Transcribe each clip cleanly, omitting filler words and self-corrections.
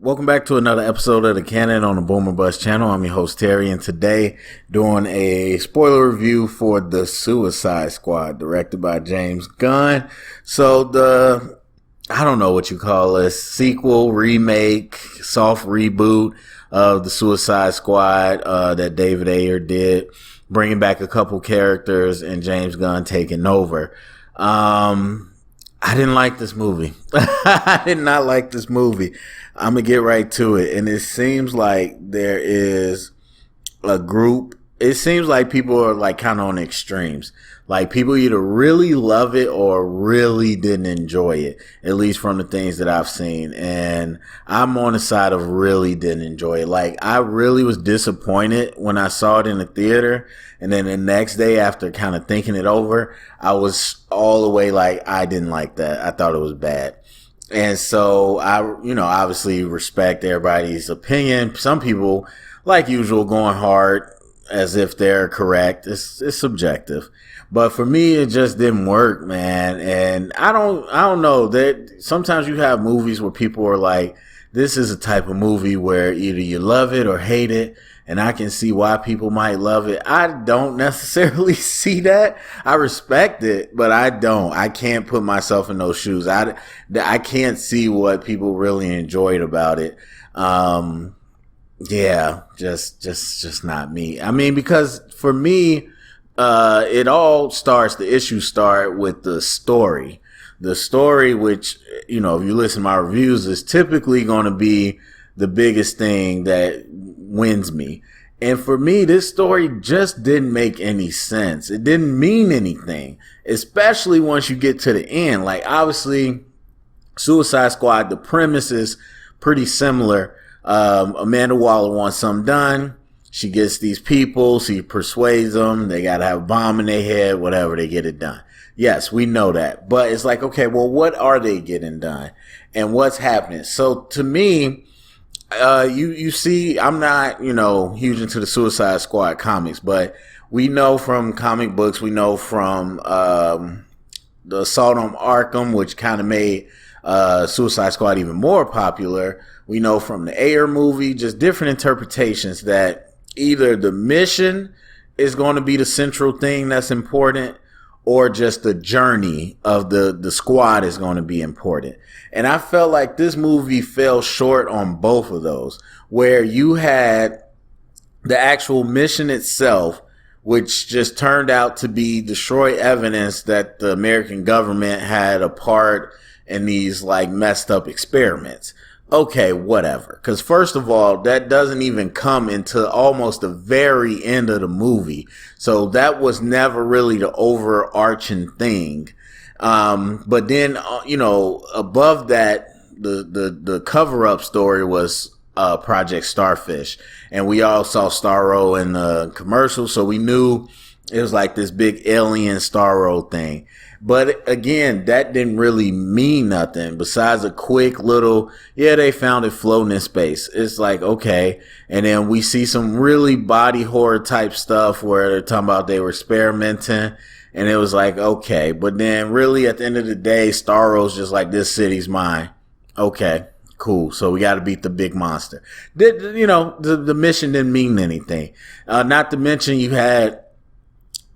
Welcome back to another episode of the Canon on the Boomer Bust channel. I'm your host Terry, and today doing a spoiler review for The Suicide Squad, directed by James Gunn. So I don't know what you call this, sequel, remake, soft reboot of The Suicide Squad that David Ayer did, bringing back a couple characters and James Gunn taking over. I didn't like this movie. I did not like this movie. I'm going to get right to it. And it seems like there is a group. It seems like people are like kind of on extremes. Like people either really love it or really didn't enjoy it, at least from the things that I've seen. And I'm on the side of really didn't enjoy it. Like I really was disappointed when I saw it in the theater. And then the next day after kind of thinking it over, I was all the way like, I didn't like that. I thought it was bad. And so I, obviously respect everybody's opinion. Some people, like usual, going hard as if they're correct. It's subjective. But for me, it just didn't work, man. And I don't know that sometimes you have movies where people are like, this is a type of movie where either you love it or hate it. And I can see why people might love it. I don't necessarily see that. I respect it, but I don't. I can't put myself in those shoes. I can't see what people really enjoyed about it. Yeah, just not me. I mean, because for me, the issues start with the story. The story, which, if you listen to my reviews, is typically going to be the biggest thing that wins me. And for me, this story just didn't make any sense. It didn't mean anything, especially once you get to the end. Like, obviously, Suicide Squad, the premise is pretty similar. Amanda Waller wants something done. She gets these people. She persuades them. They got to have a bomb in their head, whatever, they get it done. Yes, we know that. But it's like, okay, well, what are they getting done? And what's happening? So to me, you see, I'm not, huge into the Suicide Squad comics, but we know from comic books, we know from the Assault on Arkham, which kind of made Suicide Squad even more popular. We know from the Ayer movie, just different interpretations that either the mission is going to be the central thing that's important, or just the journey of the squad is going to be important. And I felt like this movie fell short on both of those, where you had the actual mission itself, which just turned out to be destroy evidence that the American government had a part in these like messed up experiments. Okay, whatever. Because first of all, that doesn't even come into almost the very end of the movie. So that was never really the overarching thing. But then, above that, the cover-up story was Project Starfish. And we all saw Starro in the commercial, so we knew it was like this big alien Starro thing. But again, that didn't really mean nothing besides a quick little, they found it floating in space. It's like, okay. And then we see some really body horror type stuff where they're talking about they were experimenting, and it was like, okay. But then really at the end of the day, Starro's just like, this city's mine. Okay, cool. So we got to beat the big monster. The mission didn't mean anything. Not to mention you had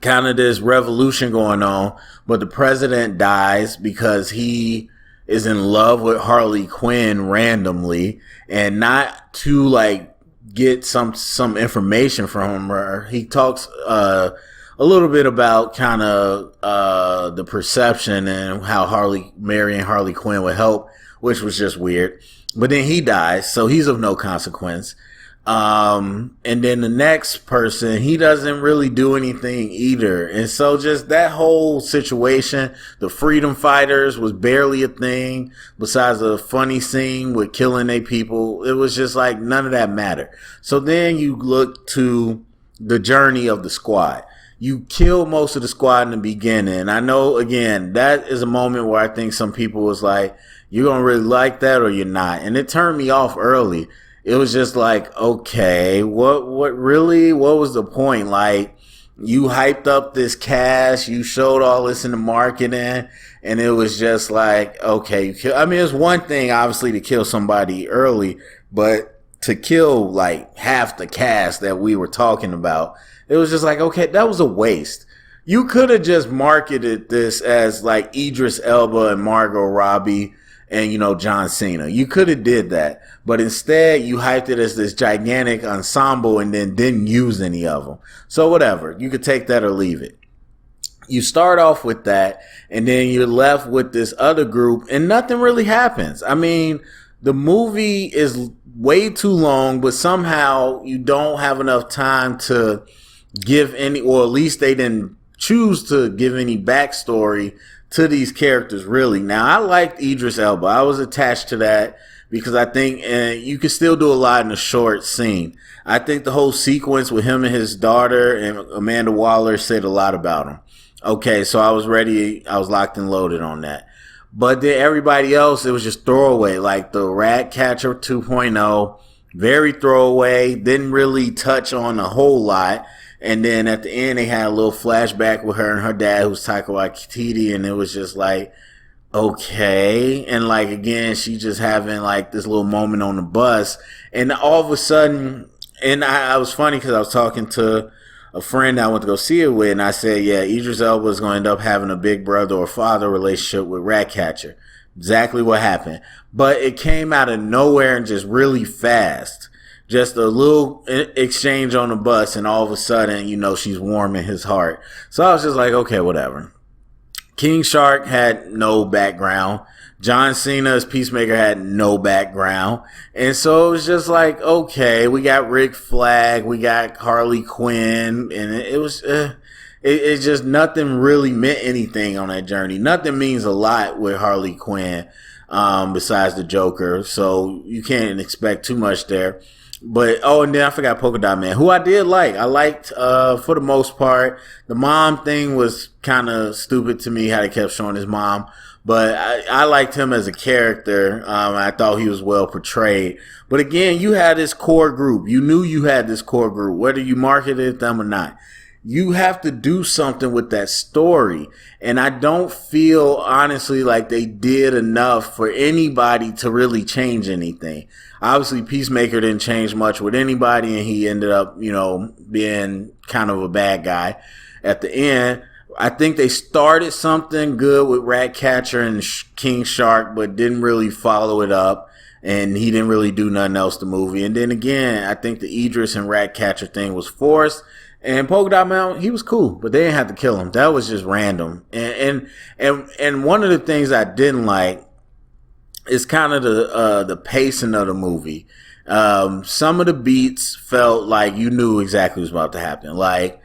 kind of this revolution going on, but the president dies because he is in love with Harley Quinn randomly, and not to like get some information from her. He talks a little bit about kind of the perception and how marrying Harley Quinn would help, which was just weird. But then he dies, so he's of no consequence. And then the next person, he doesn't really do anything either. And so just that whole situation, the freedom fighters was barely a thing besides a funny scene with killing their people. It was just like none of that mattered. So then you look to the journey of the squad. You kill most of the squad in the beginning. I know, again, that is a moment where I think some people was like, you're going to really like that or you're not. And it turned me off early. It was just like, okay, what was the point? Like, You hyped up this cast, you showed all this in the marketing, and it was just like, okay, I mean, it's one thing, obviously, to kill somebody early, but to kill like half the cast that we were talking about, it was just like, okay, that was a waste. You could have just marketed this as like Idris Elba and Margot Robbie and, John Cena. You could have did that. But instead, you hyped it as this gigantic ensemble and then didn't use any of them. So whatever. You could take that or leave it. You start off with that, and then you're left with this other group, and nothing really happens. I mean, the movie is way too long, but somehow you don't have enough time to give any, or at least they didn't choose to give any backstory to these characters, really. Now, I liked Idris Elba. I was attached to that because I think you can still do a lot in a short scene. I think the whole sequence with him and his daughter and Amanda Waller said a lot about him. Okay, so I was ready. I was locked and loaded on that. But then everybody else, it was just throwaway. Like the Ratcatcher 2.0, very throwaway. Didn't really touch on a whole lot. And then at the end, they had a little flashback with her and her dad, who's Taika Waititi, and it was just like, okay. And like, again, she just having like this little moment on the bus. And all of a sudden, and I was funny because I was talking to a friend I went to go see it with, and I said, yeah, Idris Elba is going to end up having a big brother or father relationship with Ratcatcher. Exactly what happened. But it came out of nowhere and just really fast. Just a little exchange on the bus, and all of a sudden, she's warming his heart. So I was just like, okay, whatever. King Shark had no background. John Cena as Peacemaker had no background. And so it was just like, okay, we got Rick Flag, we got Harley Quinn, and it was, it's just nothing really meant anything on that journey. Nothing means a lot with Harley Quinn, besides the Joker. So you can't expect too much there. But, and then I forgot Polka Dot Man, who I did like. I liked, for the most part. The mom thing was kind of stupid to me, how they kept showing his mom. But I liked him as a character. I thought he was well portrayed. But again, you had this core group. You knew you had this core group, whether you marketed them or not. You have to do something with that story. And I don't feel, honestly, like they did enough for anybody to really change anything. Obviously, Peacemaker didn't change much with anybody, and he ended up, being kind of a bad guy at the end. I think they started something good with Ratcatcher and King Shark, but didn't really follow it up, and he didn't really do nothing else to the movie. And then again, I think the Idris and Ratcatcher thing was forced. And Polka Dot Man, he was cool, but they didn't have to kill him. That was just random. And one of the things I didn't like is kind of the pacing of the movie. Some of the beats felt like you knew exactly what was about to happen. Like,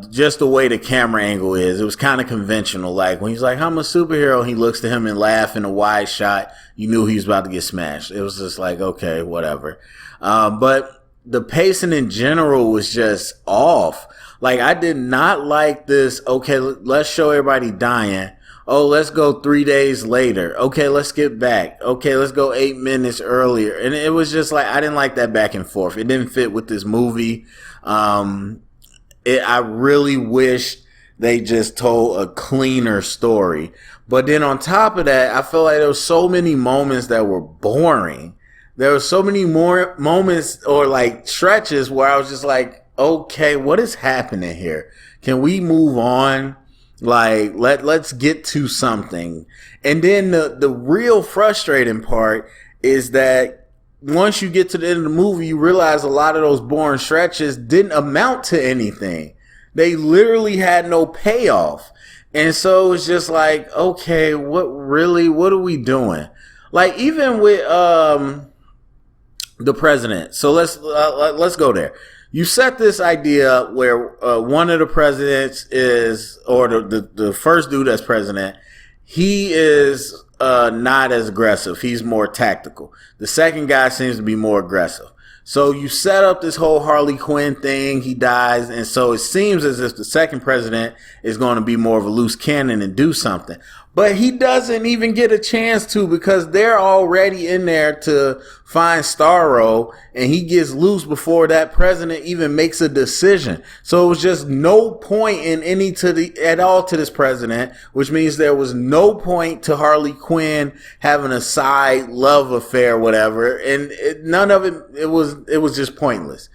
just the way the camera angle is, it was kind of conventional. Like when he's like, I'm a superhero, he looks to him and laugh in a wide shot. You knew he was about to get smashed. It was just like, okay, whatever. But the pacing in general was just off. Like, I did not like this, okay, let's show everybody dying. Oh, let's go 3 days later. Okay, let's get back. Okay, let's go 8 minutes earlier. And it was just like, I didn't like that back and forth. It didn't fit with this movie. I really wish they just told a cleaner story. But then on top of that, I felt like there were so many moments that were boring. There were so many more moments or like stretches where I was just like, okay, what is happening here? Can we move on? Like, let's get to something. And then the real frustrating part is that once you get to the end of the movie, you realize a lot of those boring stretches didn't amount to anything. They literally had no payoff. And so it's just like, okay, what are we doing? Like, even with, the president. So let's go there. You set this idea up where one of the presidents is, or the first dude that's president, he is not as aggressive. He's more tactical. The second guy seems to be more aggressive. So you set up this whole Harley Quinn thing, he dies, and so it seems as if the second president is going to be more of a loose cannon and do something. But he doesn't even get a chance to, because they're already in there to find Starro, and he gets loose before that president even makes a decision. So it was just no point in at all to this president, which means there was no point to Harley Quinn having a side love affair, whatever, and none of it was just pointless.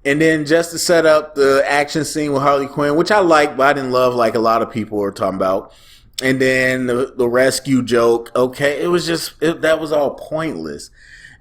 And then just to set up the action scene with Harley Quinn, which I like, but I didn't love like a lot of people were talking about. And then the rescue joke, okay, that was all pointless.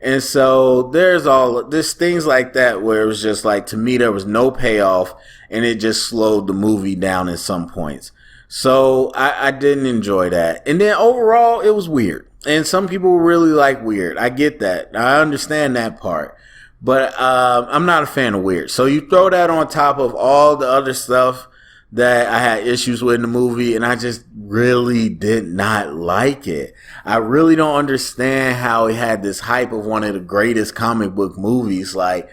And so there's things like that where it was just like, to me, there was no payoff, and it just slowed the movie down in some points. So I didn't enjoy that. And then overall, it was weird. And some people really like weird. I get that. I understand that part. But I'm not a fan of weird. So you throw that on top of all the other stuff that I had issues with in the movie, and I just really did not like it. I really don't understand how it had this hype of one of the greatest comic book movies. Like,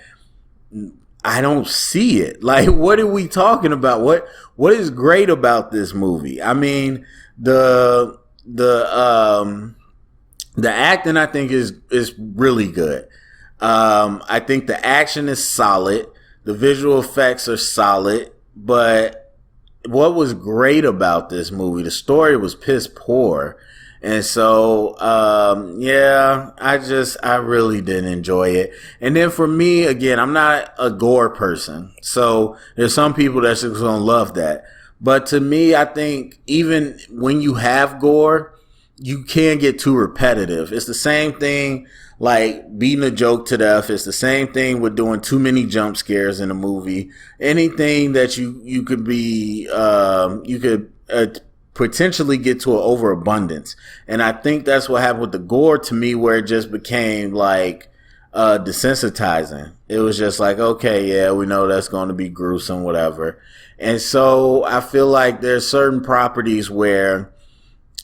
I don't see it. Like, what are we talking about? What is great about this movie? I mean, the acting, I think, is really good. I think the action is solid. The visual effects are solid, but what was great about this movie, the story was piss poor. And so, I really didn't enjoy it. And then for me, again, I'm not a gore person. So there's some people that's just going to love that. But to me, I think even when you have gore, you can get too repetitive. It's the same thing like beating a joke to death. It's the same thing with doing too many jump scares in a movie. Anything that you could be, potentially get to an overabundance. And I think that's what happened with the gore to me, where it just became like desensitizing. It was just like, okay, yeah, we know that's going to be gruesome, whatever. And so I feel like there's certain properties where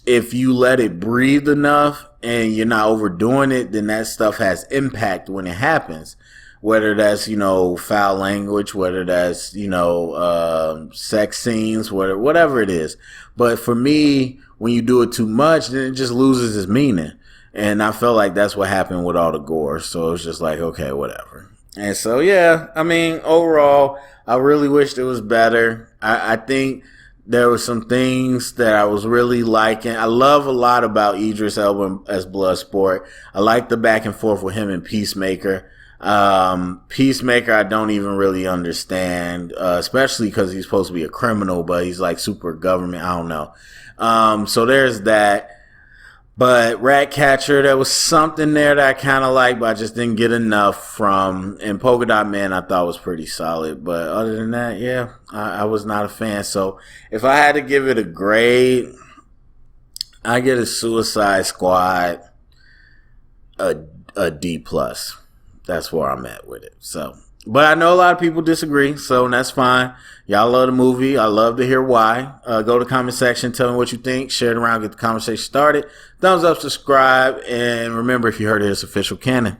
if you let it breathe enough and you're not overdoing it, then that stuff has impact when it happens. Whether that's, foul language, whether that's, sex scenes, whatever it is. But for me, when you do it too much, then it just loses its meaning. And I felt like that's what happened with all the gore. So it's just like, okay, whatever. And so, yeah, I mean, overall, I really wished it was better. I think there were some things that I was really liking. I love a lot about Idris Elba as Bloodsport. I like the back and forth with him and Peacemaker. Peacemaker, I don't even really understand, especially because he's supposed to be a criminal, but he's like super government. I don't know. So there's that. But Ratcatcher, there was something there that I kind of liked, but I just didn't get enough from. And Polka Dot Man, I thought was pretty solid. But other than that, yeah, I was not a fan. So if I had to give it a grade, I get a Suicide Squad a D+. That's where I'm at with it. So, but I know a lot of people disagree, so that's fine. Y'all love the movie. I love to hear why. Go to the comment section, tell me what you think, share it around, get the conversation started. Thumbs up, subscribe, and remember, if you heard it, it's official canon.